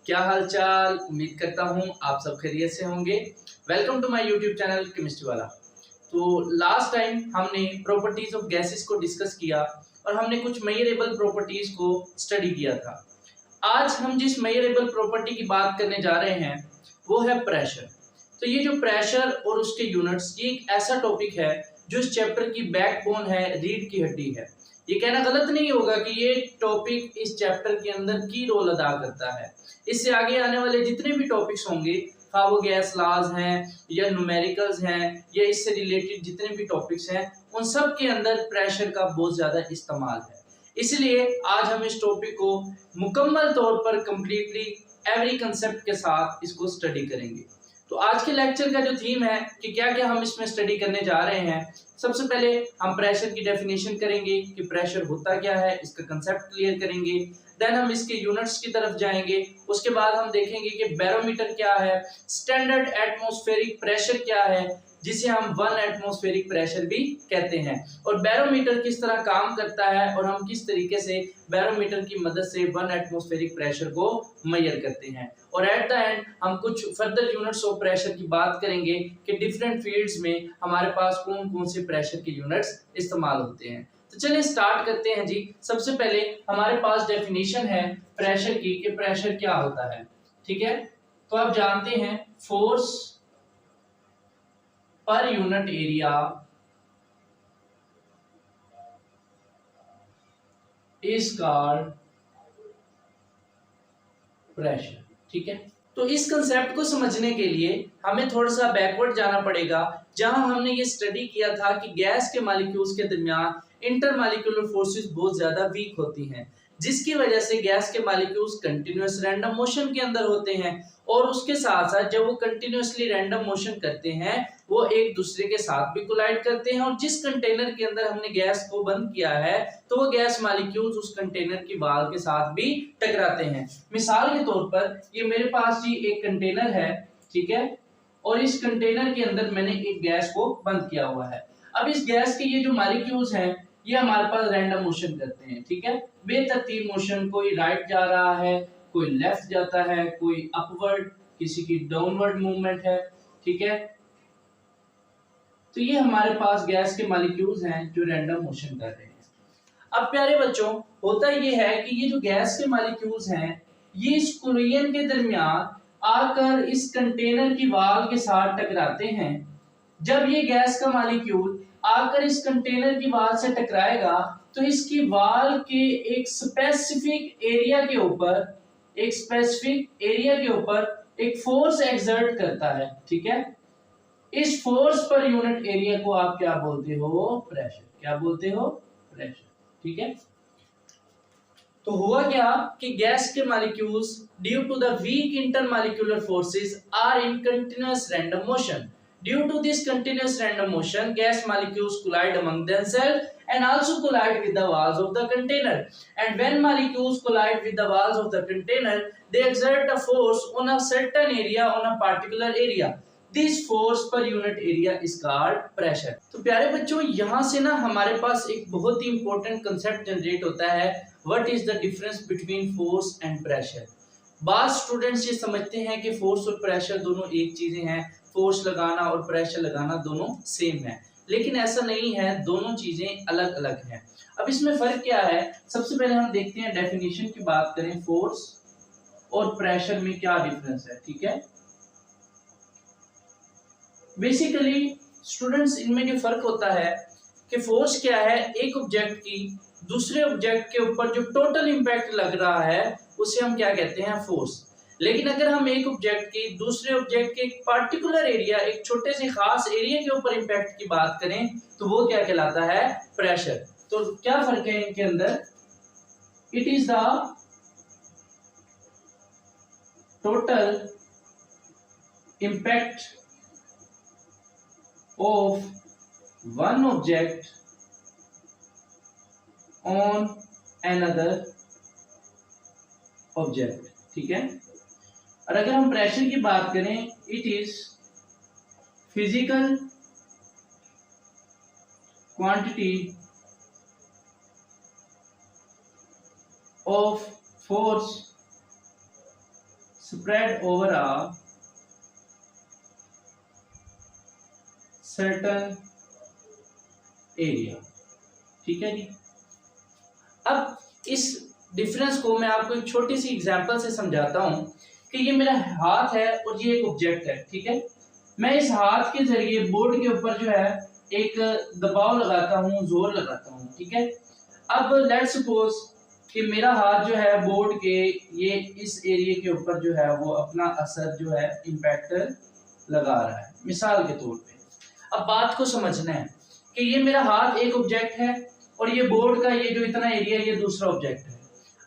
क्या हाल चाल। उम्मीद करता हूँ आप सब खैरियत से होंगे। Welcome to my YouTube channel chemistry वाला। तो लास्ट टाइम हमने प्रॉपर्टीज ऑफ गैसेस को डिस्कस किया और हमने कुछ मेजरेबल प्रॉपर्टीज को स्टडी किया था। आज हम जिस मेजरेबल प्रॉपर्टी की बात करने जा रहे हैं वो है प्रेशर। तो ये जो प्रेशर और उसके यूनिट्स, ये एक ऐसा टॉपिक है जो इस चैप्टर की बैकबोन है, रीढ़ की हड्डी है। ये कहना गलत नहीं होगा कि ये टॉपिक इस चैप्टर के अंदर की रोल अदा करता है। इससे आगे आने वाले जितने भी टॉपिक्स होंगे, हाँ वो गैस लॉज हैं या न्यूमेरिकल्स हैं या इससे रिलेटेड जितने भी टॉपिक्स हैं, उन सब के अंदर प्रेशर का बहुत ज्यादा इस्तेमाल है। इसलिए आज हम इस टॉपिक को मुकम्मल तौर पर कंप्लीटली एवरी कंसेप्ट के साथ इसको स्टडी करेंगे। तो आज के लेक्चर का जो थीम है कि क्या क्या हम इसमें स्टडी करने जा रहे हैं, सबसे पहले हम प्रेशर की डेफिनेशन करेंगे कि प्रेशर होता क्या है, इसका कंसेप्ट क्लियर करेंगे। देन हम इसके यूनिट्स की तरफ जाएंगे। उसके बाद हम देखेंगे कि बैरोमीटर क्या है, स्टैंडर्ड एटमॉस्फेरिक प्रेशर क्या है जिसे हम 1 एटमॉस्फेरिक प्रेशर भी कहते हैं, और बैरोमीटर किस तरह काम करता है और हम किस तरीके से बैरोमीटर की मदद से 1 एटमॉस्फेरिक प्रेशर को मेजर करते हैं। और एट द एंड हम कुछ फर्दर यूनिट्स ऑफ प्रेशर की बात करेंगे कि डिफरेंट फील्ड्स में हमारे पास कौन कौन से प्रेशर के यूनिट्स इस्तेमाल होते हैं। तो चलिए स्टार्ट करते हैं जी। सबसे पहले हमारे पास डेफिनेशन है प्रेशर की कि प्रेशर क्या होता है। ठीक है, तो आप जानते हैं force per unit area is called pressure. ठीक है, तो इस कंसेप्ट को समझने के लिए हमें थोड़ा सा बैकवर्ड जाना पड़ेगा, जहां हमने ये स्टडी किया था कि गैस के मॉलिक्यूल्स के दरमियान इंटरमॉलिक्यूलर फोर्सेस बहुत ज्यादा वीक होती हैं, जिसकी वजह से गैस के मॉलिक्यूल्स कंटिन्यूअस रैंडम मोशन के अंदर होते हैं। और उसके साथ साथ जब वो कंटिन्यूअसली रैंडम मोशन करते हैं, वो एक दूसरे के साथ भी कोलाइड करते हैं, और जिस कंटेनर के अंदर हमने गैस को बंद किया है तो वो गैस मॉलिक्यूल्स उस कंटेनर की वॉल के साथ भी टकराते हैं। मिसाल के तौर पर ये मेरे पास जी एक कंटेनर है, ठीक है, और इस कंटेनर के अंदर मैंने एक गैस को बंद किया हुआ है। अब इस गैस के ये जो मॉलिक्यूल्स हैं ये हमारे पास रैंडम मोशन करते हैं। ठीक है, बेतरतीब मोशन, कोई राइट जा रहा है, कोई लेफ्ट जाता है, कोई अपवर्ड, किसी की डाउनवर्ड मूवमेंट है। ठीक है, तो ये हमारे पास गैस के मॉलिक्यूल्स हैं जो रैंडम मोशन कर रहे हैं। अब प्यारे बच्चों, होता ये है कि ये जो गैस के मॉलिक्यूल्स हैं ये इस कोलिजन के दरमियान आकर इस कंटेनर की वॉल के साथ टकराते हैं। जब ये गैस का मॉलिक्यूल आकर इस कंटेनर की वॉल से टकराएगा तो इसकी वॉल के एक स्पेसिफिक एरिया के ऊपर एक फोर्स एक्सर्ट करता है। ठीक है, इस फोर्स पर यूनिट एरिया को आप क्या बोलते हो? प्रेशर। क्या बोलते हो? प्रेशर। ठीक है, तो हुआ क्या कि गैस के molecules due to the weak intermolecular forces are in continuous random motion. Due to this continuous random motion, gas molecules collide among themselves and also collide with the walls of the container. And when molecules collide with the walls of the container, they exert a force on a certain area on a particular area. This force per unit area is called pressure. तो प्यारे बच्चों, यहाँ से ना हमारे पास एक बहुत ही important concept generate होता है, what is the difference between force and pressure. बाद स्टूडेंट्स ये समझते हैं कि फोर्स और प्रेशर दोनों एक चीजें हैं, फोर्स लगाना और प्रेशर लगाना दोनों सेम है, लेकिन ऐसा नहीं है, दोनों चीजें अलग अलग हैं। अब इसमें फर्क क्या है, सबसे पहले हम देखते हैं डेफिनेशन की बात करें, फोर्स और प्रेशर में क्या डिफरेंस है। ठीक है, बेसिकली स्टूडेंट्स इनमें जो फर्क होता है कि फोर्स क्या है, एक ऑब्जेक्ट की दूसरे ऑब्जेक्ट के ऊपर जो टोटल इंपैक्ट लग रहा है उसे हम क्या कहते हैं? फोर्स। लेकिन अगर हम एक ऑब्जेक्ट की दूसरे ऑब्जेक्ट के एक पार्टिकुलर एरिया, एक छोटे से खास एरिया के ऊपर इंपैक्ट की बात करें तो वो क्या कहलाता है? प्रेशर। तो क्या फर्क है इनके अंदर? It is the total impact of one object on another object. ठीक है, और अगर हम प्रेशर की बात करें, it is physical quantity of force spread over a certain area। ठीक है जी। अब इस डिफरेंस को मैं आपको एक छोटी सी एग्जांपल से समझाता हूं कि ये मेरा हाथ है और ये एक ऑब्जेक्ट है। ठीक है, मैं इस हाथ के जरिए बोर्ड के ऊपर जो है एक दबाव लगाता हूं, जोर लगाता हूं। ठीक है, अब लेट्स सपोज कि मेरा हाथ जो है बोर्ड के ये इस एरिया के ऊपर जो है वो अपना असर जो है इम्पैक्ट लगा रहा है, मिसाल के तौर पे। अब बात को समझना है कि ये मेरा हाथ एक ऑब्जेक्ट है और ये बोर्ड का ये जो इतना एरिया ये दूसरा ऑब्जेक्ट है।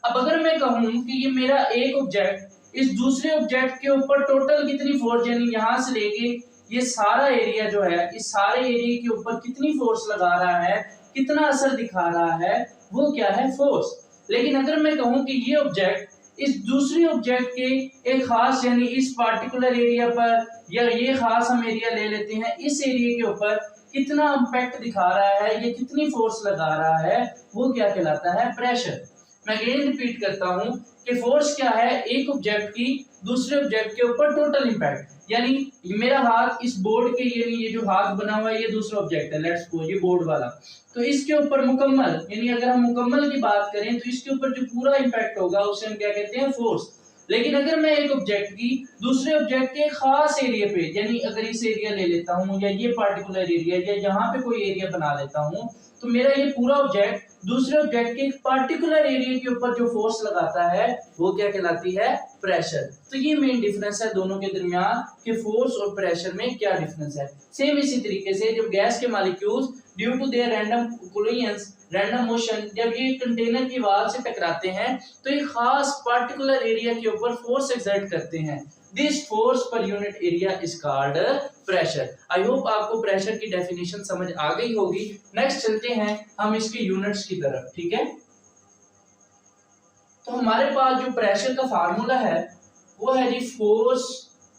अब अगर मैं कहूं कि ये मेरा एक ऑब्जेक्ट इस दूसरे ऑब्जेक्ट के ऊपर टोटल कितनी फोर्स, यानी यहां से लेके ये सारा एरिया जो है इस सारे एरिया के ऊपर कितनी फोर्स लगा रहा है, कितना असर दिखा रहा है, वो क्या है, फोर्स। लेकिन अगर मैं कहूं कि ये ऑब्जेक्ट इस दूसरे ऑब्जेक्ट के एक खास यानी इस पार्टिकुलर एरिया पर, या ये खास हम एरिया ले लेते हैं, इस एरिया के ऊपर कितना इंपैक्ट दिखा रहा है, ये कितनी फोर्स लगा रहा है, वो क्या कहलाता है, प्रेशर। मैं अगेन रिपीट करता हूं कि फोर्स क्या है, एक ऑब्जेक्ट की दूसरे ऑब्जेक्ट के ऊपर टोटल इंपैक्ट। यानी मेरा हाथ इस बोर्ड के, ये जो हाथ बना हुआ है ये दूसरा ऑब्जेक्ट है, लेट्स सपोज ये बोर्ड वाला, तो इसके ऊपर मुकम्मल, यानी अगर हम मुकम्मल की बात करें तो इसके ऊपर जो पूरा इंपैक्ट होगा उसे हम क्या कहते हैं, फोर्स। लेकिन अगर मैं एक ऑब्जेक्ट की दूसरे ऑब्जेक्ट के खास एरिया पे, यानी अगर इस एरिया ले लेता हूं या ये पार्टिकुलर एरिया या यहाँ पे कोई एरिया बना लेता हूं, तो मेरा ये पूरा ऑब्जेक्ट दूसरे ऑब्जेक्ट के एक पार्टिकुलर एरिया के ऊपर जो फोर्स लगाता है वो क्या कहलाती है, प्रेशर। तो ये मेन डिफरेंस है दोनों के दरमियान कि फोर्स और प्रेशर में क्या डिफरेंस है। सेम इसी तरीके से जब गैस के molecules due to their random collisions, random motion, जब ये कंटेनर की वॉल से टकराते हैं तो एक खास पार्टिकुलर एरिया के ऊपर फोर्स एक्सर्ट करते हैं। This force per unit area is called pressure. I hope आपको प्रेशर की डेफिनेशन समझ आ गई होगी। नेक्स्ट चलते हैं हम इसके यूनिट्स की तरफ। ठीक है, तो हमारे पास जो प्रेशर का फार्मूला है वो है जी फोर्स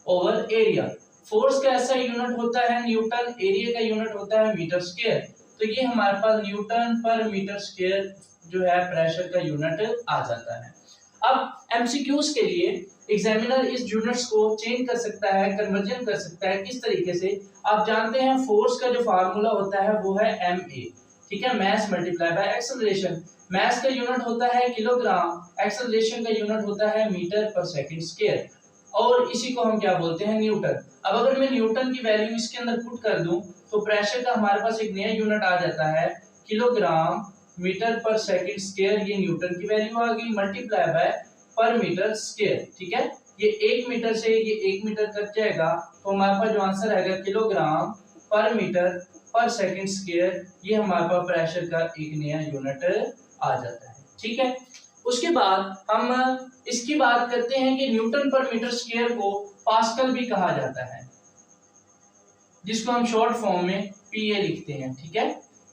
ओवर एरिया। फोर्स का ऐसा यूनिट होता है न्यूटन, एरिया का यूनिट होता है मीटर स्क्वायर। तो ये हमारे पास न्यूटन पर मीटर स्क्वायर जो है प्रेशर का यूनिट आ जाता है। अब एमसीक्यूज के लिए एग्जामिनर इस यूनिट्स को चेंज कर सकता है, कन्वर्जन कर सकता है। किस तरीके से, आप जानते हैं फोर्स का जो फार्मूला होता है वो है ma, ठीक है, मास मल्टीप्लाई बाय एक्सेलरेशन। मास का यूनिट होता है किलोग्राम, एक्सेलरेशन का यूनिट होता है मीटर पर सेकंड स्क्वायर, और इसी को हम क्या बोलते हैं, न्यूटन। अब अगर मैं न्यूटन की वैल्यू इसके अंदर पुट कर दूं तो प्रेशर का हमारे पास एक नया यूनिट आ जाता है किलोग्राम मीटर पर सेकंड स्क्वायर। ये न्यूटन की वैल्यू आ गई, मल्टीप्लाई बाय पर मीटर स्क्वायर। ठीक है, ये 1 मीटर से ये 1 मीटर कट जाएगा तो हमारे पास जो आंसर आएगा किलोग्राम पर मीटर पर सेकंड स्क्वायर। ये हमारे पास प्रेशर का एक नया यूनिट आ जाता है। ठीक है, उसके बाद हम इसकी बात करते हैं कि न्यूटन पर मीटर स्क्वायर को पास्कल भी कहा जाता है, जिसको हम शॉर्ट फॉर्म में पीए लिखते हैं। ठीक है,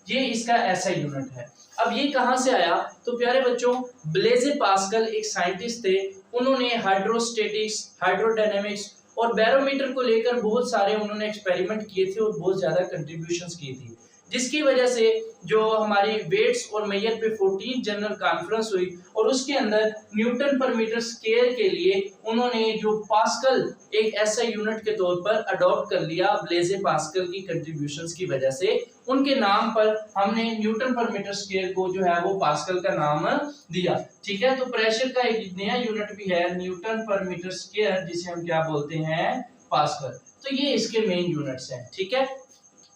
ये इसका ऐसा यूनिट है। अब ये कहां से आया, तो प्यारे बच्चों ब्लेजे पास्कल एक साइंटिस्ट थे। उन्होंने हाइड्रोस्टैटिक्स, हाइड्रोडायनेमिक्स और बैरोमीटर को लेकर बहुत सारे उन्होंने एक्सपेरिमेंट किए थे और बहुत ज्यादा कंट्रीब्यूशंस की थी, जिसकी वजह से जो हमारी वेट्स और मेयर पे 14 जनरल कॉन्फ्रेंस हुई और उसके अंदर न्यूटन पर मीटर स्क्वायर के लिए उन्होंने जो पास्कल एक ऐसा यूनिट के तौर पर अडॉप्ट कर लिया। ब्लेजे पास्कल की कंट्रीब्यूशंस की वजह से उनके नाम पर हमने न्यूटन पर मीटर स्क्वायर को जो है वो पास्कल का नाम दिया। ठीक है, तो प्रेशर का एक नया यूनिट भी है न्यूटन पर मीटर स्क्वायर, जिसे हम क्या बोलते हैं, पास्कल। तो ये इसके मेन यूनिट्स हैं। ठीक है,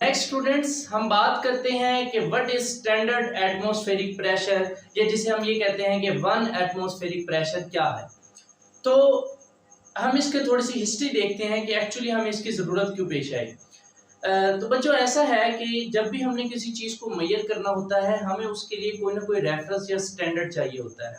नेक्स्ट स्टूडेंट्स हम बात करते हैं कि what is standard atmospheric pressure, या जिसे हम ये कहते हैं कि 1 एटमॉस्फेरिक प्रेशर क्या है। तो हम इसके थोड़ी सी हिस्ट्री देखते हैं कि एक्चुअली हमें इसकी ज़रूरत क्यों पेश आई। तो बच्चों ऐसा है कि जब भी हमने किसी चीज़ को मेजर करना होता है हमें उसके लिए कोई ना कोई रेफरेंस या स्टैंडर्ड चाहिए होता है।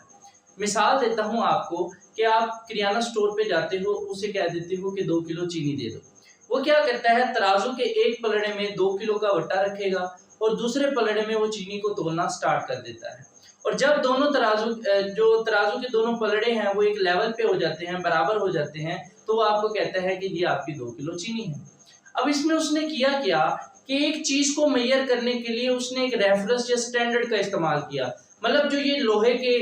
मिसाल देता हूँ आपको कि आप किराना स्टोर पे जाते हो, उसे कह देते हो कि 2 किलो चीनी दे दो। वो क्या करता है, तराजू के एक पलड़े में 2 किलो का वट्टा रखेगा और दूसरे पलड़े में वो चीनी को तोलना स्टार्ट कर देता है। और जब दोनों तराजू के दोनों पलड़े हैं वो एक लेवल पे हो जाते हैं, बराबर हो जाते हैं, तो वो आपको कहता है कि ये आपकी 2 किलो चीनी है। अब इसमें उसने किया क्या कि एक चीज को मेजर करने के लिए उसने एक रेफरेंस या स्टैंडर्ड का इस्तेमाल किया। मतलब जो ये लोहे के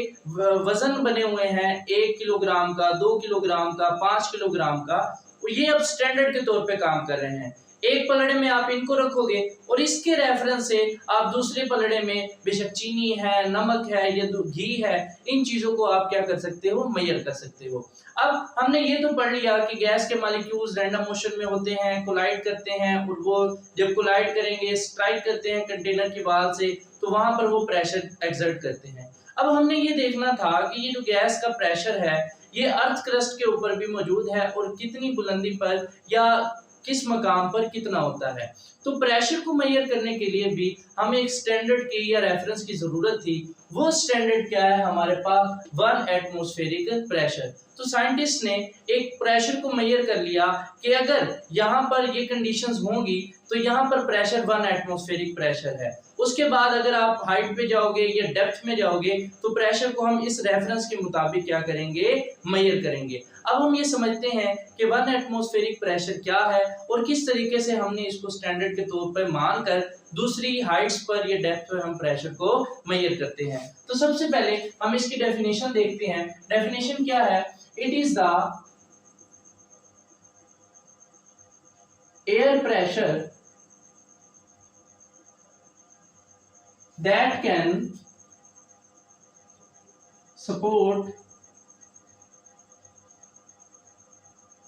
वजन बने हुए हैं 1 किलोग्राम का, 2 किलोग्राम का, 5 किलोग्राम का, ये अब स्टैंडर्ड के तौर पे काम कर रहे हैं। एक पलड़े में आप इनको रखोगे और इसके रेफरेंस से आप दूसरे पलड़े में बेशक चीनी है, नमक है या घी है, इन चीजों को आप क्या कर सकते हो, मेजर कर सकते हो। अब हमने ये तो पढ़ लिया कि गैस के मॉलिक्यूल्स रैंडम मोशन में होते हैं, कोलाइड करते हैं, और वो जब कोलाइड करेंगे, स्ट्राइक करते हैं कंटेनर की वॉल से, तो वहां पर वो प्रेशर एक्सर्ट करते हैं। अब हमने ये देखना था कि ये जो गैस का प्रेशर है ये अर्थ क्रस्ट के ऊपर भी मौजूद है और कितनी बुलंदी पर या किस मकाम पर कितना होता है। तो प्रेशर को मेजर करने के लिए भी हमें एक स्टैंडर्ड की या रेफरेंस की जरूरत थी। वो स्टैंडर्ड क्या है हमारे पास, 1 एटमॉस्फेरिक प्रेशर। तो साइंटिस्ट ने एक प्रेशर को मेजर कर लिया कि अगर यहाँ पर ये कंडीशंस होंगी तो यहाँ पर प्रेशर 1 एटमॉस्फेरिक प्रेशर है। उसके बाद अगर आप हाइट पे जाओगे या डेप्थ में जाओगे तो प्रेशर को हम इस रेफरेंस के मुताबिक क्या करेंगे, मेजर करेंगे। अब हम ये समझते हैं कि 1 एटमॉस्फेरिक प्रेशर क्या है और किस तरीके से हमने इसको स्टैंडर्ड के तौर पर मानकर दूसरी हाइट्स पर या डेप्थ पर हम प्रेशर को मेजर करते हैं। तो सबसे पहले हम इसकी डेफिनेशन देखते हैं। डेफिनेशन क्या है, it is the air pressure that can support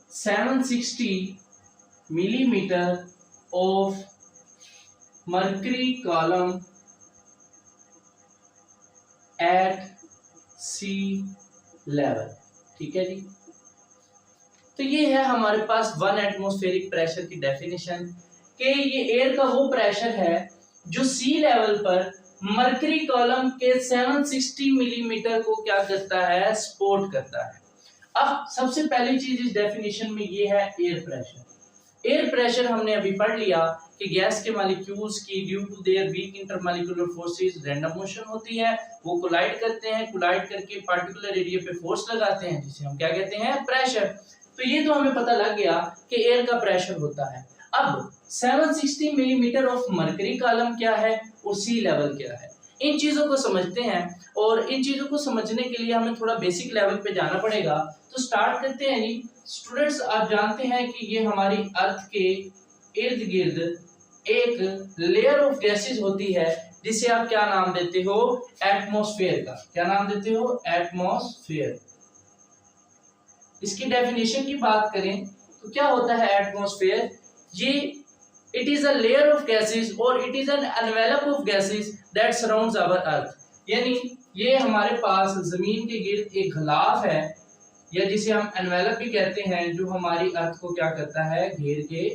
760 millimeter of mercury column at sea level। ठीक है जी, तो ये है हमारे पास 1 एटमॉस्फेरिक प्रेशर की डेफिनेशन कि ये एयर का वो प्रेशर है जो सी लेवल पर मरकरी कॉलम के 760 मिलीमीटर को क्या करता है, सपोर्ट करता है। अब सबसे पहली चीज इस डेफिनेशन में ये है एयर प्रेशर। एयर प्रेशर हमने अभी पढ़ लिया कि गैस के मॉलिक्यूल्स की due to their weak intermolecular forces random motion होती है, वो कोलाइड करते हैं, कोलाइड करके पार्टिकुलर एरिया पे फोर्स लगाते हैं जिसे हम क्या कहते हैं, प्रेशर। तो ये तो हमें पता लग गया कि एयर का प्रेशर होता है। अब 760 मिलीमीटर ऑफ मरकरी कॉलम क्या है और सी लेवल क्या है, इन चीजों को समझते हैं। और इन चीजों को समझने के लिए हमें थोड़ा बेसिक लेवल पे जाना पड़ेगा। तो स्टार्ट करते हैं जी। स्टूडेंट्स, आप जानते हैं कि ये हमारी अर्थ के इर्द गिर्द एक लेयर ऑफ गैसेस होती है जिसे आप क्या नाम देते हो, एटमॉस्फेयर का। क्या नाम देते हो, एटमॉस्फेयर। इसकी डेफिनेशन की बात करें तो क्या होता है एटमॉस्फेयर, ये it is a layer of gases और it is an envelope of gases that surrounds our earth. यानी ये हमारे पास जमीन के गिर्द एक गिलाफ है या जिसे हम एनवेलप भी कहते हैं, जो हमारी अर्थ को क्या करता है, घेर के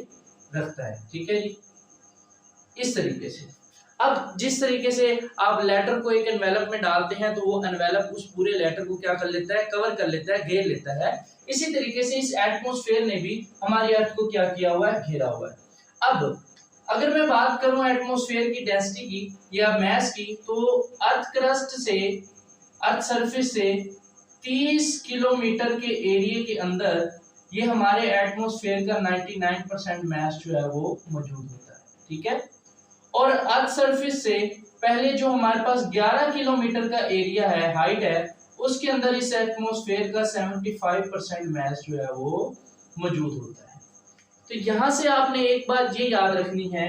रखता है। ठीक है जी, इस तरीके से। अब जिस तरीके से आप लेटर को एक एनवेलप में डालते हैं तो वो एनवेलप उस पूरे लेटर को क्या कर लेता है, कवर कर लेता है, घेर लेता है। इसी तरीके से इस एटमॉस्फेयर ने भी हमारी अर्थ को क्या किया हुआ है, घेरा हुआ है। अब अगर मैं बात करूं एटमॉस्फेयर की डेंसिटी की या मास की, तो अर्थ क्रस्ट से, अर्थ सरफेस से 30 किलोमीटर के एरिया के अंदर ये हमारे एटमॉस्फेयर का 99% मास जो है वो मौजूद होता है। ठीक है, और अर्थ सरफेस से पहले जो हमारे पास 11 किलोमीटर का एरिया है, हाइट है, उसके अंदर इस एटमॉस्फेयर का 75% मास जो है वो मौजूद होता है। तो यहाँ से आपने एक बात ये याद रखनी है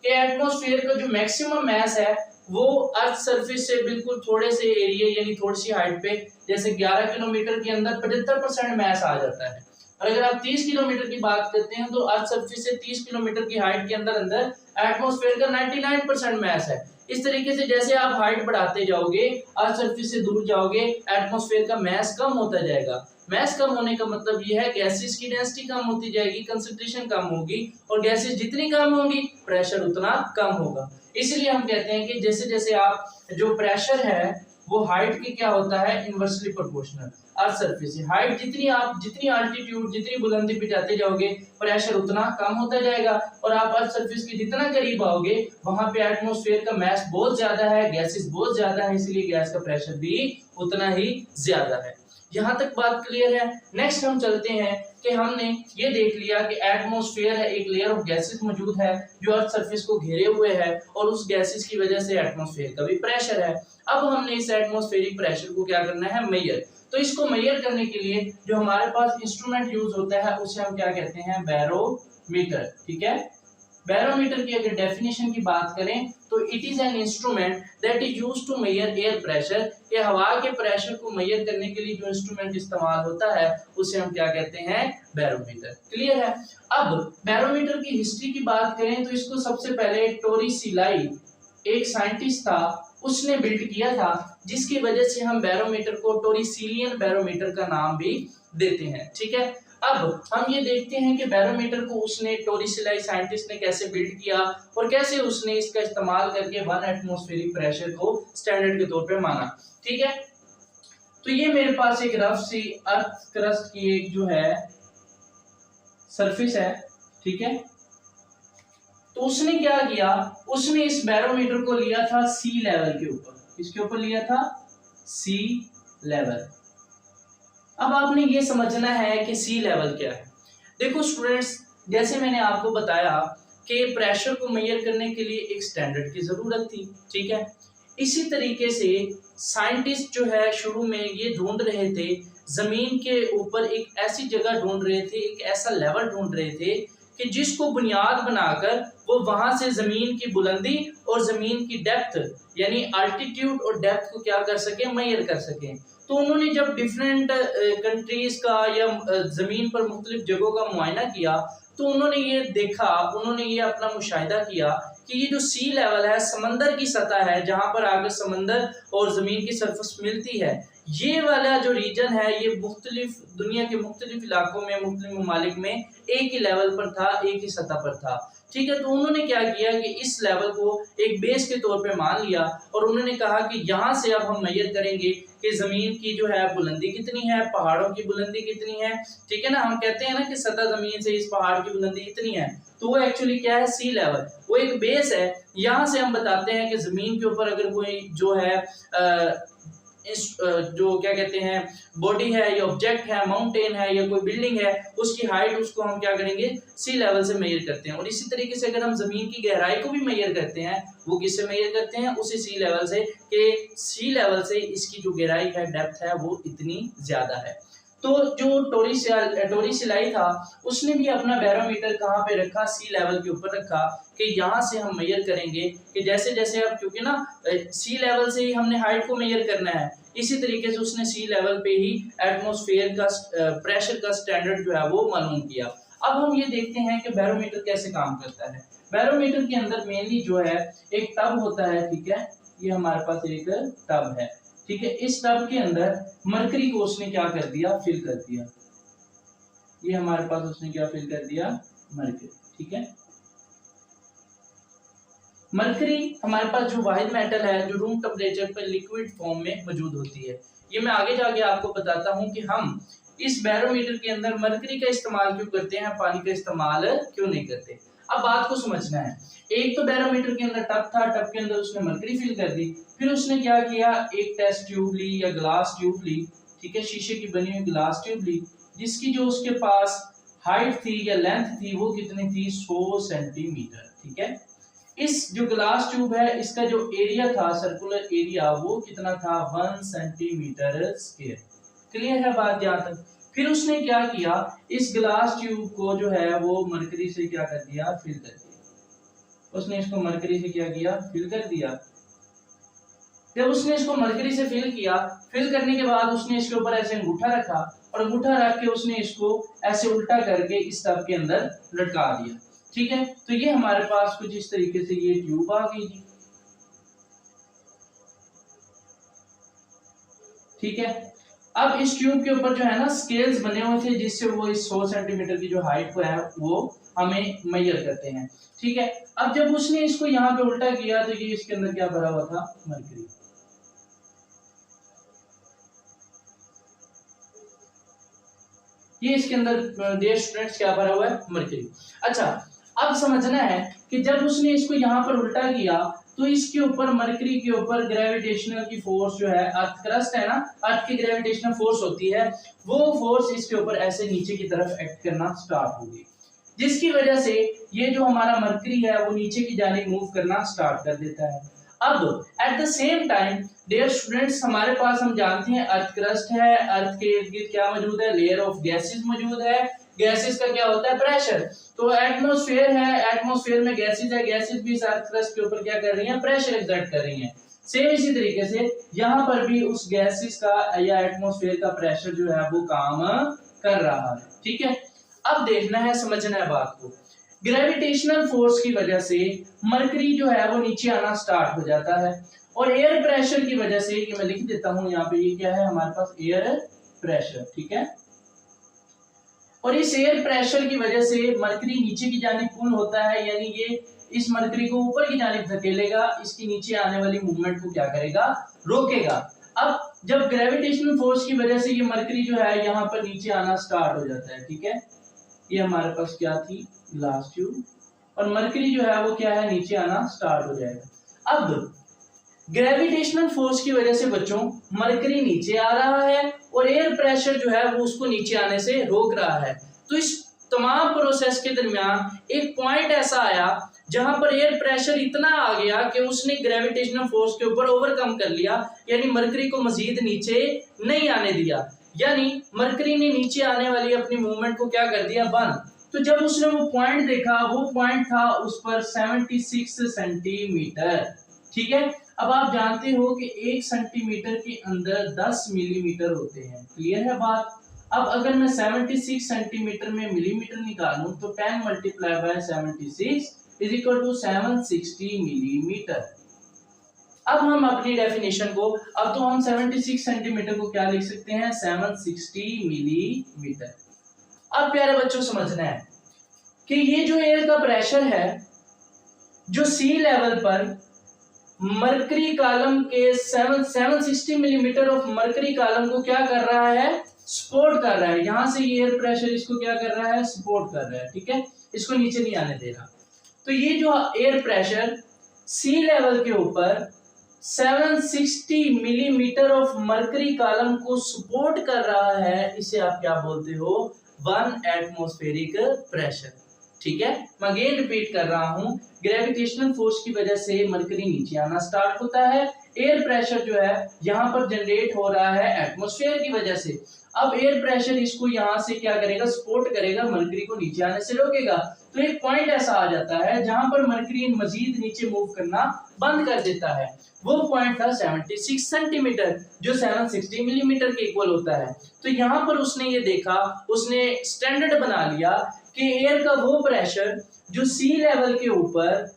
कि एटमॉस्फेयर का जो मैक्सिमम मास है वो अर्थ सरफेस से बिल्कुल थोड़े से एरिया यानी थोड़ी सी हाइट पे, जैसे 11 किलोमीटर के अंदर 75% मास आ जाता है। और अगर आप 30 किलोमीटर की बात करते हैं तो अर्थ सरफेस से 30 किलोमीटर की हाइट के अंदर अंदर एटमॉस्फेयर का 99% मास है। इस तरीके से जैसे आप हाइट बढ़ाते जाओगे, अर्थ सरफेस से दूर जाओगे, एटमॉस्फेयर का मास कम होता जाएगा। मास कम होने का मतलब यह है गैसेस की डेंसिटी कम होती जाएगी, कंसंट्रेशन कम होगी, और गैसेस जितनी कम होंगी प्रेशर उतना कम होगा। इसलिए हम कहते हैं कि जैसे जैसे आप जो प्रेशर है वो हाइट की क्या होता है, इनवर्सली प्रोपोर्शनल। अर्थ सरफेस से हाइट जितनी अल्टीट्यूड, जितनी बुलंदी पे जाते जाओगे प्रेशर उतना कम होता जाएगा, और आप अर्थ सरफेस के जितना करीब आओगे वहां पे एटमॉस्फेयर का मास बहुत ज्यादा है, गैसेस बहुत ज्यादा है, इसलिए गैस का प्रेशर भी उतना ही ज्यादा है। यहाँ तक बात क्लियर है। नेक्स्ट हम चलते हैं कि हमने ये देख लिया कि एटमॉस्फेयर है, एक लेयर ऑफ गैसेस मौजूद है जो अर्थ सरफेस को घेरे हुए है और उस गैसेस की वजह से एटमॉस्फेयर का भी प्रेशर है। अब हमने इस एटमॉस्फेरिक प्रेशर को क्या करना है, मेजर। तो इसको मेजर करने के लिए जो हमारे पास इंस्ट्रूमेंट यूज होता है उसे हम क्या कहते हैं, बैरोमीटर। ठीक है, बैरोमीटर की अगर डेफिनेशन की बात करें तो it is an instrument that is used to measure air pressure, कि हवा के प्रेशर को मेजर करने के लिए जो इंस्ट्रूमेंट इस्तेमाल होता है उसे हम क्या कहते हैं, बैरोमीटर। क्लियर है। अब बैरोमीटर की हिस्ट्री की बात करें तो इसको सबसे पहले टोरिसिलाई एक साइंटिस्ट था, उसने बिल्ड किया था, जिसकी वजह से हम बैरोमीटर को टोरिसिलियन बैरोमीटर का नाम भी देते हैं। ठीक है, अब हम ये देखते हैं कि बैरोमीटर को उसने टोरिसिलाई साइंटिस्ट ने कैसे बिल्ड किया और कैसे उसने इसका इस्तेमाल करके 1 एटमॉस्फेरिक प्रेशर को स्टैंडर्ड के तौर पे माना। ठीक है, तो ये मेरे पास एक रफ सी अर्थ क्रस्ट की एक जो है सरफेस है। ठीक है, तो उसने क्या किया, उसने इस बैरोमीटर को लिया था सी लेवल के ऊपर। किसके ऊपर लिया था, सी लेवल। अब आपने ये समझना है कि सी लेवल क्या है। देखो स्टूडेंट्स, जैसे मैंने आपको बताया कि प्रेशर को मेजर करने के लिए एक स्टैंडर्ड की जरूरत थी। ठीक है, इसी तरीके से साइंटिस्ट जो है शुरू में ये ढूंढ रहे थे, जमीन के ऊपर एक ऐसी जगह ढूंढ रहे थे, एक ऐसा लेवल ढूंढ रहे थे कि जिसको बुनियाद बनाकर वो वहां से जमीन की बुलंदी और जमीन की डेप्थ यानी अल्टीट्यूड और डेप्थ को क्या कर सके, मेजर कर सके। तो उन्होंने जब डिफरेंट कंट्रीज का या जमीन पर मुख्तलिफ जगहों का मुआयना किया तो उन्होंने ये देखा, उन्होंने ये अपना मुशाहिदा किया कि ये जो सी लेवल है, समंदर की सतह है जहां पर आकर समंदर और जमीन की सरफेस मिलती है, ये वाला जो रीजन है ये मुख्तलिफ दुनिया के मुख्तलिफ इलाकों में, मुख्तलिफ ममालिक में एक ही लेवल पर था, एक ही सतह पर था। ठीक है, तो उन्होंने क्या किया कि इस लेवल को एक बेस के तौर पे मान लिया और उन्होंने कहा कि यहाँ से अब हम मेजर करेंगे कि जमीन की जो है बुलंदी कितनी है, पहाड़ों की बुलंदी कितनी है। ठीक है ना, हम कहते हैं ना कि सतह जमीन से इस पहाड़ की बुलंदी इतनी है, तो वो एक्चुअली क्या है, सी लेवल। वो एक बेस है, यहाँ से हम बताते हैं कि जमीन के ऊपर अगर कोई जो है जो क्या कहते हैं बॉडी है या ऑब्जेक्ट है, माउंटेन है या कोई बिल्डिंग है, उसकी हाइट उसको हम क्या करेंगे, सी लेवल से मेजर करते हैं। और इसी तरीके से अगर हम जमीन की गहराई को भी मेजर करते हैं, वो किससे मेजर करते हैं, उसी सी लेवल से, कि सी लेवल से इसकी जो गहराई है, डेप्थ है, वो इतनी ज्यादा है। तो जो टोरिसिलाई था उसने भी अपना बैरोमीटर कहाँ पे रखा, सी लेवल के ऊपर रखा कि यहाँ से हम मेजर करेंगे कि जैसे जैसे अब क्योंकि ना सी लेवल से ही हमने हाइट को मेजर करना है, इसी तरीके से उसने सी लेवल पे ही एटमॉस्फेयर का प्रेशर का स्टैंडर्ड जो है वो मालूम किया। अब हम ये देखते हैं कि बैरोमीटर कैसे काम करता है। बैरोमीटर के अंदर मेनली जो है एक टब होता है। ठीक है, ये हमारे पास एक टब है। ठीक है, इस टब के अंदर मरकरी को उसने क्या कर दिया, फिल कर दिया। ये हमारे पास उसने क्या फिल कर दिया, मरकरी। ठीक है, मरकरी हमारे पास जो वाहिद मेटल है जो रूम टेम्परेचर पर लिक्विड फॉर्म में मौजूद होती है। ये मैं आगे जाके आपको बताता हूँ कि हम इस बैरोमीटर के अंदर मरकरी का इस्तेमाल क्यों करते हैं, पानी का इस्तेमाल क्यों नहीं करते। अब बात को समझना है। एक तो बैरोमीटर के अंदर टब था, टब के अंदर उसने मरकरी फिल कर दी, फिर उसने क्या किया, एक टेस्ट ट्यूब ली या ग्लास ट्यूब ली। ठीक है, शीशे की बनी हुई ग्लास ट्यूब ली, जिसकी जो उसके पास हाइट थी या लेंथ थी वो कितनी थी, 100 सेंटीमीटर। ठीक है, इस जो ग्लास ट्यूब है इसका जो एरिया था, सर्कुलर एरिया, वो कितना था, 1 सेंटीमीटर स्क्वायर। क्लियर है बात यहाँ तक। फिर उसने क्या किया, इस ग्लास ट्यूब को जो है वो मरकरी से क्या कर दिया, फिल कर दिया। उसने इसको मरकरी से क्या किया, फिल कर दिया। जब उसने इसको मरकरी से फिल किया, फिल करने के बाद उसने इसके ऊपर ऐसे अंगूठा रखा और अंगूठा रख के उसने इसको ऐसे उल्टा करके इस टब के अंदर लटका दिया। ठीक है, तो ये हमारे पास कुछ इस तरीके से ये ट्यूब आ गई जी। ठीक है, अब इस ट्यूब के ऊपर जो है ना स्केल्स बने हुए थे, जिससे वो इस 100 सेंटीमीटर की जो हाइट को है वो हमें मेजर करते हैं। ठीक है, अब जब उसने इसको यहाँ पे उल्टा किया तो ये इसके अंदर क्या भरा हुआ था, मरकरी। ये इसके अंदर डियर स्टूडेंट्स क्या भरा हुआ है, मरकरी। अच्छा, अब समझना है कि जब उसने इसको यहाँ पर उल्टा किया तो इसके ऊपर मरकरी के ऊपर ग्रेविटेशनल की फोर्स जो है, अर्थ क्रस्ट है ना, अर्थ की ग्रेविटेशनल फोर्स होती है, वो फोर्स इसके ऊपर ऐसे नीचे की तरफ एक्ट करना स्टार्ट होगी, जिसकी वजह से ये जो हमारा मरकरी है वो नीचे की जानिब मूव करना स्टार्ट कर देता है। अब at the same time dear students, हमारे पास हम जानते हैं अर्थ क्रस्ट है, अर्थ के इर्द गिर्द क्या मौजूद है, लेयर ऑफ गैसेस मौजूद है, गैसेस का क्या होता है, प्रेशर। तो एटमॉस्फेयर है, एटमॉस्फेयर में गैसेस है, गैसेस भी इस अर्थ क्रस्ट के ऊपर क्या कर रही हैं, प्रेशर एक्सर्ट कर रही हैं। सेम इसी तरीके से यहाँ पर भी उस गैसेस का या एटमॉस्फेयर का प्रेशर जो है वो काम कर रहा है, ठीक है। अब देखना है, समझना है बात को। ग्रेविटेशनल फोर्स की वजह से मरकरी जो है वो नीचे आना स्टार्ट हो जाता है, और एयर प्रेशर की वजह से, ये मैं लिख देता हूं यहाँ पे, ये क्या है हमारे पास, एयर प्रेशर, ठीक है। और इस एयर प्रेशर की वजह से मरकरी नीचे की जानिब पुल होता है, यानी ये इस मरकरी को ऊपर की जानिब धकेलेगा, इसकी नीचे आने वाली मूवमेंट को क्या करेगा, रोकेगा। अब जब ग्रेविटेशनल फोर्स की वजह से ये मरकरी जो है यहाँ पर नीचे आना स्टार्ट हो जाता है, ठीक है। ये हमारे पास क्या थी, ग्लास ट्यूब, और मरकरी जो है वो क्या है, नीचे आना स्टार्ट हो जाएगा। अब ग्रेविटेशनल फोर्स की वजह से बच्चों मरकरी नीचे आ रहा है, और एयर प्रेशर जो है वो उसको नीचे आने से रोक रहा है। तो इस तमाम प्रोसेस के दरमियान एक पॉइंट ऐसा आया जहां पर एयर प्रेशर इतना आ गया कि उसने ग्रेविटेशनल फोर्स के ऊपर ओवरकम कर लिया, यानी मरकरी को मजीद नीचे नहीं आने दिया, यानी मरकरी ने नीचे आने वाली अपनी मूवमेंट को क्या कर दिया, बंद। तो जब उसने वो पॉइंट देखा, वो पॉइंट था उस पर 76 सेंटीमीटर, ठीक है। अब आप जानते हो कि 1 सेंटीमीटर के अंदर 10 मिलीमीटर होते हैं, क्लियर है बात। अब अगर मैं 76 सेंटीमीटर में मिलीमीटर निकालूं तो 10 multiply by 76 is equal to 760 millimeter. अब हम अपनी डेफिनेशन को, अब तो हम 76 सेंटीमीटर को क्या लिख सकते हैं, 760 मिलीमीटर। अब प्यारे बच्चों समझना है कि ये जो एयर का प्रेशर है, जो सी लेवल पर मरकरी कॉलम के 760 मिलीमीटर ऑफ मरकरी कॉलम को क्या कर रहा है, सपोर्ट कर रहा है। यहां से ये एयर प्रेशर इसको क्या कर रहा है, सपोर्ट कर रहा है, ठीक है, इसको नीचे नहीं आने दे रहा। तो ये जो एयर प्रेशर सी लेवल के ऊपर 760 मिलीमीटर ऑफ मरकरी कॉलम को सपोर्ट कर रहा है, इसे आप क्या बोलते हो, 1 एटमॉस्फेरिक प्रेशर, ठीक है। मैं अगेन रिपीट कर रहा हूं, ग्रेविटेशनल फोर्स की वजह से मरकरी नीचे आना स्टार्ट होता है, एयर प्रेशर जो है यहां पर जनरेट हो रहा है एटमॉस्फेयर की वजह से। अब एयर प्रेशर इसको यहां से क्या करेगा, सपोर्ट करेगा, मरकरी को नीचे आने से रोकेगा। तो एक पॉइंट ऐसा आ जाता है जहां पर मरकरी मजीद नीचे मूव करना बंद कर देता है, वो पॉइंट था 76 सेंटीमीटर, जो 760 मिलीमीटर के इक्वल होता है। तो यहां पर उसने ये देखा, उसने स्टैंडर्ड बना लिया कि एयर का वो प्रेशर जो सी लेवल के ऊपर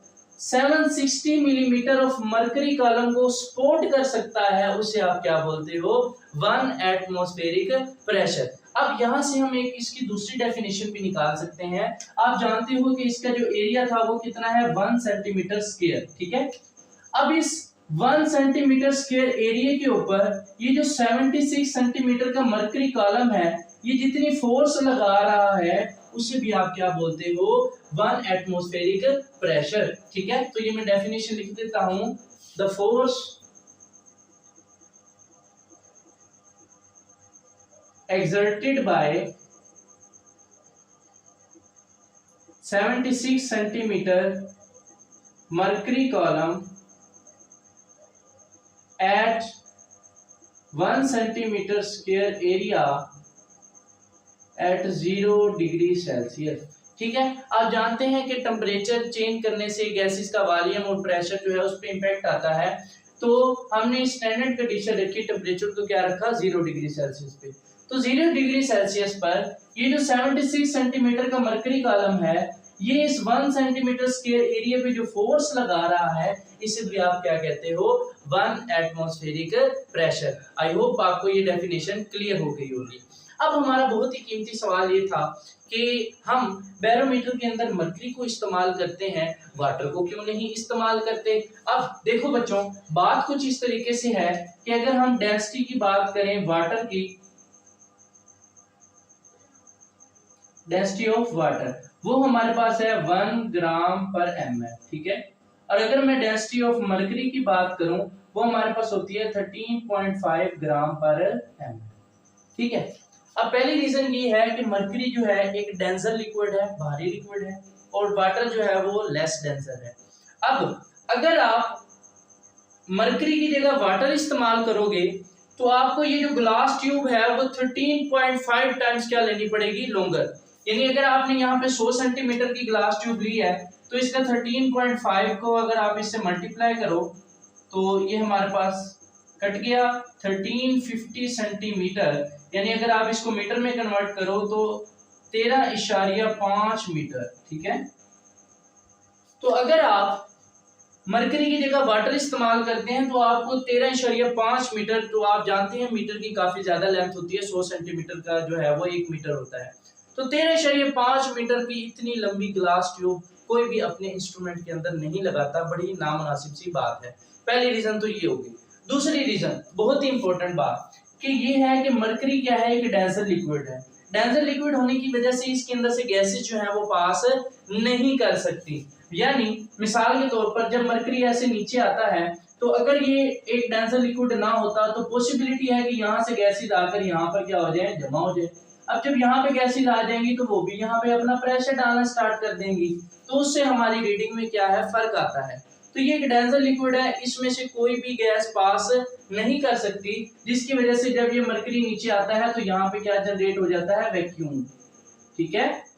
760 मिलीमीटर ऑफ मरकरी कॉलम को सपोर्ट कर सकता है, उसे आप क्या बोलते हो, 1 एटमॉस्फेरिक प्रेशर। अब यहां से हम एक इसकी दूसरी डेफिनेशन भी निकाल सकते हैं। आप जानते हो कि इसका जो एरिया था वो कितना है, 1 सेंटीमीटर स्क्वायर, ठीक है। अब इस 1 सेंटीमीटर स्क्वायर एरिया के ऊपर ये जो 76 सेंटीमीटर का मरकरी कॉलम है, ये जितनी फोर्स लगा रहा है उसे भी आप क्या बोलते हो, 1 एटमॉस्फेरिक प्रेशर, ठीक है। तो ये मैं डेफिनेशन लिख देता हूं, the force exerted by 76 centimeter mercury column at 1 centimeter square area at 0 degree Celsius, ठीक है। आप जानते हैं कि टेम्परेचर चेंज करने से गैसेस का वॉल्यूम और प्रेशर जो है उस पर इंपैक्ट आता है। तो हमने स्टैंडर्ड कंडीशन रखी, टेम्परेचर को क्या रखा, 0 डिग्री सेल्सियस पे। तो 0 डिग्री सेल्सियस पर ये जो 76 सेंटीमीटर का मरकरी कॉलम है, ये इस 1 सेंटीमीटर स्क्वायर एरिया पे जो फोर्स लगा रहा है, इसे भी आप क्या कहते हो, 1 एटमॉस्फेरिक प्रेशर। आई होप आपको ये डेफिनेशन क्लियर हो गई होगी। अब हमारा बहुत ही कीमती सवाल ये था कि हम बैरोमीटर के अंदर मरकरी को इस्तेमाल करते हैं, वाटर को क्यों नहीं इस्तेमाल करते। अब देखो बच्चों, बात कुछ इस तरीके से है कि अगर हम डेंसिटी की बात करें वाटर की, डेंसिटी ऑफ वाटर वो हमारे पास है 1 ग्राम पर ml, ठीक है। और अगर मैं डेंसिटी ऑफ मरकरी की बात करूं वो हमारे पास होती है 13.5 ग्राम पर एम। ठीक है। अब पहली रीजन ये है कि मरकरी जो है एक डेंसर लिक्विड है, भारी लिक्विड है, और वाटर जो है वो लेस डेंसर है। अब अगर आप मरकरी की जगह वाटर इस्तेमाल करोगे तो आपको ये जो ग्लास ट्यूब है वो 13.5 टाइम्स क्या लेनी पड़ेगी, लॉन्गर। यानी अगर आपने यहाँ पे 100 सेंटीमीटर की ग्लास ट्यूब ली है तो इसका 13.5 को अगर आप इससे मल्टीप्लाई करो तो ये हमारे पास कट गया 1350 सेंटीमीटर। यानी अगर आप इसको मीटर में कन्वर्ट करो तो 13.5 मीटर। ठीक है। तो अगर आप मरकरी की जगह वाटर इस्तेमाल करते हैं तो आपको 13.5 मीटर, तो आप जानते हैं मीटर की काफी ज्यादा लेंथ होती है, 100 सेंटीमीटर का जो है वो 1 मीटर होता है। तो 13.5 मीटर की इतनी लंबी ग्लास ट्यूब कोई भी अपने इंस्ट्रूमेंट के अंदर नहीं लगाता, बड़ी नामुनासिब सी बात है। पहली रीजन तो ये होगी। दूसरी रीजन बहुत ही इंपॉर्टेंट बात कि ये है कि मरकरी क्या है, एक डेंसर लिक्विड है। डेंसर लिक्विड होने की वजह से इसके अंदर से गैसेज जो है वो पास नहीं कर सकती। यानी मिसाल के तौर पर जब मरकरी ऐसे नीचे आता है तो अगर ये एक डेंसर लिक्विड ना होता तो पॉसिबिलिटी है कि यहाँ से गैसेज आकर यहाँ पर क्या हो जाए, जमा हो जाए। अब जब यहाँ पे गैसेज आ जाएंगी तो वो भी यहाँ पे अपना प्रेशर डालना स्टार्ट कर देंगी, तो उससे हमारी रीडिंग में क्या है, फर्क आता है। तो ये एक डेंसर लिक्विड है, इसमें से कोई भी गैस पास नहीं कर सकती, जिसकी वजह से जब ये मरकरी नीचे आता है तो यहाँ पे क्या जनरेट हो जाता है, वैक्यूम। ठीक है।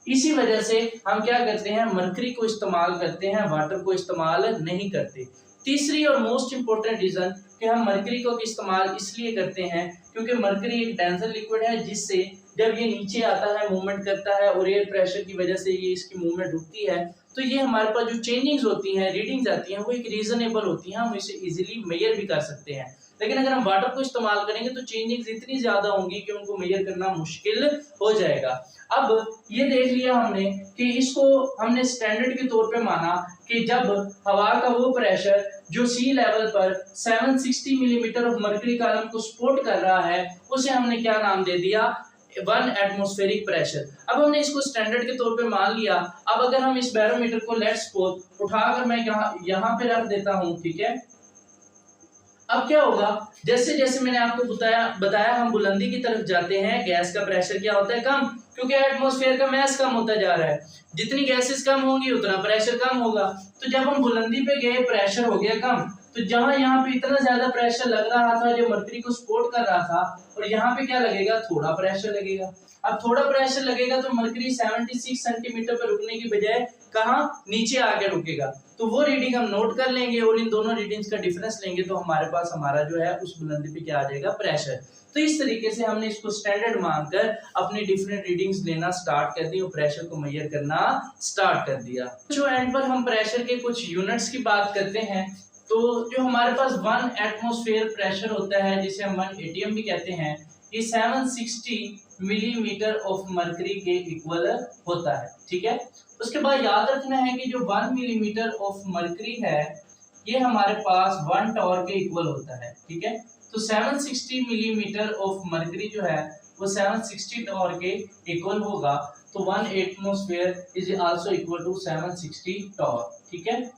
इसी वजह से हम क्या करते हैं, मरकरी को इस्तेमाल करते हैं, वाटर को इस्तेमाल नहीं करते। तीसरी और मोस्ट इंपोर्टेंट रीजन कि हम मरकरी को इस्तेमाल इसलिए करते हैं क्योंकि मरकरी एक डेंसर लिक्विड है, जिससे जब ये नीचे आता है, मूवमेंट करता है और एयर प्रेशर की वजह से ये इसकी मूवमेंट रुकती है, तो ये हमारे पास जो चेंजिंग्स होती हैं, रीडिंग्स आती हैं, वो एक रीजनेबल होती हैं, हम इसे इजीली मेजर भी कर सकते हैं। लेकिन अगर हम वाटर को इस्तेमाल करेंगे तो चेंजिंग्स इतनी ज्यादा होंगी कि उनको मेजर करना मुश्किल हो जाएगा। अब ये देख लिया हमने कि इसको हमने स्टैंडर्ड के तौर पे माना कि जब हवा का वो प्रेशर जो सी लेवल पर 760 मिलीमीटर ऑफ मरकरी कॉलम को सपोर्ट कर रहा है, उसे हमने क्या नाम दे दिया, 1 एटमॉस्फेरिक प्रेशर। अब हमने इसको स्टैंडर्ड के तौर पे मान लिया। अब अगर हम इस बैरोमीटर को लेट्स सपोज उठाकर मैं यहाँ पे रख देता हूँ, ठीक है। अब क्या होगा, जैसे जैसे मैंने आपको बताया हम बुलंदी की तरफ जाते हैं, गैस का प्रेशर क्या होता है, कम, क्योंकि एटमॉस्फेयर का मास कम होता जा रहा है। जितनी गैसेस कम होंगी उतना प्रेशर कम होगा। तो जब हम बुलंदी पे गए, प्रेशर हो गया कम, तो जहां यहाँ पे इतना ज्यादा प्रेशर लग रहा था जो मरकरी को सपोर्ट कर रहा था, और यहाँ पे क्या लगेगा, थोड़ा प्रेशर लगेगा। अब थोड़ा प्रेशर लगेगा तो मरकरी 76 सेंटीमीटर पर रुकने की बजाय कहाँ, नीचे आके रुकेगा। तो वो रीडिंग हम नोट कर लेंगे और इन दोनों रीडिंग्स का डिफरेंस लेंगे तो हमारे पास हमारा जो है उस बुलंदी पे क्या आ जाएगा, प्रेशर। तो इस तरीके से हमने इसको स्टैंडर्ड मानकर अपनी डिफरेंट रीडिंग्स लेना स्टार्ट कर दी और प्रेशर को मेजर करना स्टार्ट कर दिया। जो एंड पर हम प्रेशर के कुछ यूनिट्स की बात करते हैं, तो जो हमारे पास 1 एटमॉस्फेयर प्रेशर होता है, जिसे हम 1 एटीएम भी कहते हैं, ये 760 मिलीमीटर ऑफ मरकरी के इक्वल होता है। ठीक है। उसके बाद याद रखना है कि जो 1 मिलीमीटर ऑफ मरकरी है ये हमारे पास 1 टॉर के इक्वल होता है। ठीक है। तो 760 मिलीमीटर ऑफ मरकरी जो है वो 760 टॉर के इक्वल होगा। तो 1 atmosphere is also equal to 760 torr. ठीक है।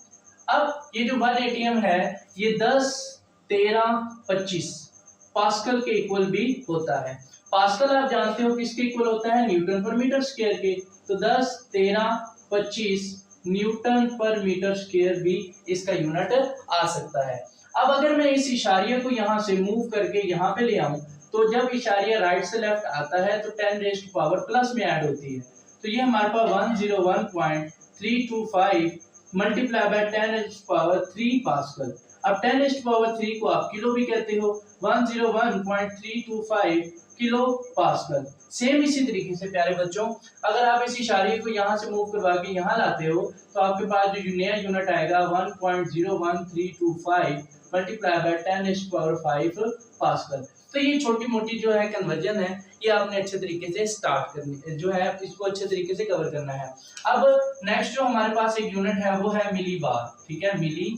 अब ये जो 1 एटीएम है ये 10, 13, 25 पास्कल के इक्वल भी होता है। पास्कल आप जानते हो किसके इक्वल होता है, न्यूटन पर मीटर स्क्वायर के। तो 10, 13, 25 न्यूटन पर मीटर स्क्वायर भी इसका यूनिट आ सकता है। अब अगर मैं इस इशारिया को यहाँ से मूव करके यहाँ पे ले आऊं, तो जब इशारिया राइट से लेफ्ट आता है तो 10 रेज़्ड टू पावर प्लस में ऐड होती है। तो ये हमारे पास 101.325 multiply by 10 raised to power 3 pascal. अब 10 रेज़्ड टू पावर 3 को आप किलो भी कहते हो, 101.325 किलो पास्कल। सेम इसी तरीके से प्यारे बच्चों, अगर आप इस इशारे को यहाँ से मूव करवा के यहाँ लाते हो तो आपके पास जो नया यूनिट आएगा 1.01325 multiply by 10 raised to power 5 pascal. तो ये छोटी मोटी जो है कन्वर्जन है, ये आपने अच्छे तरीके से स्टार्ट करनी जो है, इसको अच्छे तरीके से कवर करना है। अब नेक्स्ट जो हमारे पास एक यूनिट है वो है मिली बार। ठीक है, मिली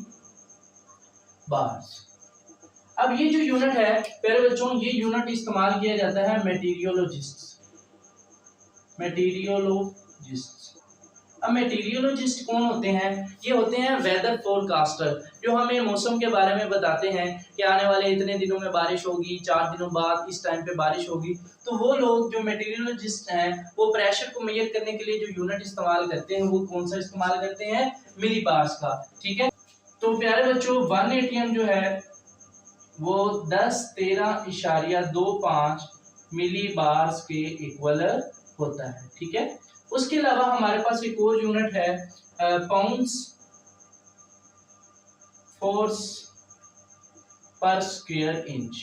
बार। अब ये जो यूनिट है प्यारे बच्चों, ये यूनिट इस्तेमाल किया जाता है मेटीरियोलॉजिस्ट। अब मेटीरियोलॉजिस्ट कौन होते हैं? ये होते हैं वेदर फोरकास्टर, जो हमें मौसम के बारे में बताते हैं कि आने वाले इतने दिनों में बारिश होगी, 4 दिनों बाद इस टाइम पे बारिश होगी। तो वो लोग जो मेटीरियोलॉजिस्ट हैं वो प्रेशर को मेजर करने के लिए जो यूनिट इस्तेमाल करते हैं वो कौन सा इस्तेमाल करते हैं? मिलीबार्स का। ठीक है, तो प्यारे बच्चों 1 atm जो है वो 1013.25 मिलीबार्स के इक्वल होता है। ठीक है, उसके अलावा हमारे पास एक और यूनिट है पाउंड्स फोर्स पर स्क्वायर इंच।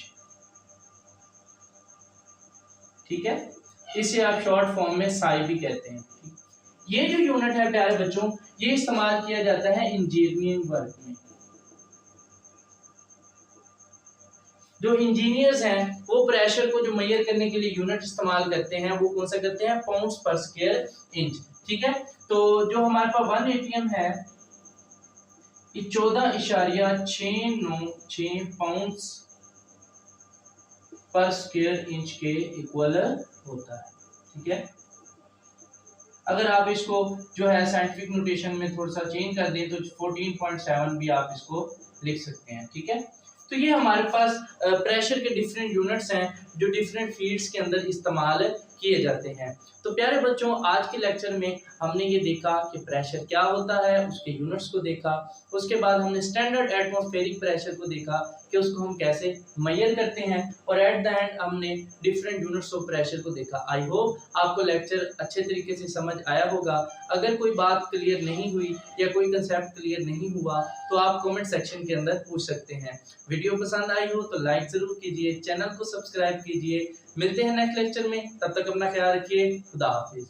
ठीक है, इसे आप शॉर्ट फॉर्म में साई भी कहते हैं। ये जो यूनिट है प्यारे बच्चों, ये इस्तेमाल किया जाता है इंजीनियरिंग वर्क में। जो इंजीनियर्स हैं वो प्रेशर को जो मेजर करने के लिए यूनिट इस्तेमाल करते हैं वो कौन सा करते हैं? पाउंड्स पर स्क्वायर इंच। ठीक है, तो जो हमारे पास 1 atm है ये 14.696 पाउंड्स पर स्क्वायर इंच के इक्वल होता है। ठीक है, अगर आप इसको जो है साइंटिफिक नोटेशन में थोड़ा सा चेंज कर दें तो 14.7 भी आप इसको लिख सकते हैं। ठीक है, तो ये हमारे पास प्रेशर के डिफरेंट यूनिट्स हैं जो डिफरेंट फील्ड्स के अंदर इस्तेमाल किए जाते हैं। तो प्यारे बच्चों आज के लेक्चर में हमने ये देखा कि प्रेशर क्या होता है, उसके यूनिट्स को देखा, उसके बाद हमने स्टैंडर्ड एटमॉस्फेरिक प्रेशर को देखा कि उसको हम कैसे मेजर करते हैं, और एट द एंड हमने डिफरेंट यूनिट्स ऑफ प्रेशर को देखा। आई होप आपको लेक्चर अच्छे तरीके से समझ आया होगा। अगर कोई बात क्लियर नहीं हुई या कोई कंसेप्ट क्लियर नहीं हुआ तो आप कमेंट सेक्शन के अंदर पूछ सकते हैं। वीडियो पसंद आई हो तो लाइक जरूर कीजिए, चैनल को सब्सक्राइब कीजिए। मिलते हैं नेक्स्ट लेक्चर में, तब तक अपना ख्याल रखिए। खुदा हाफिज।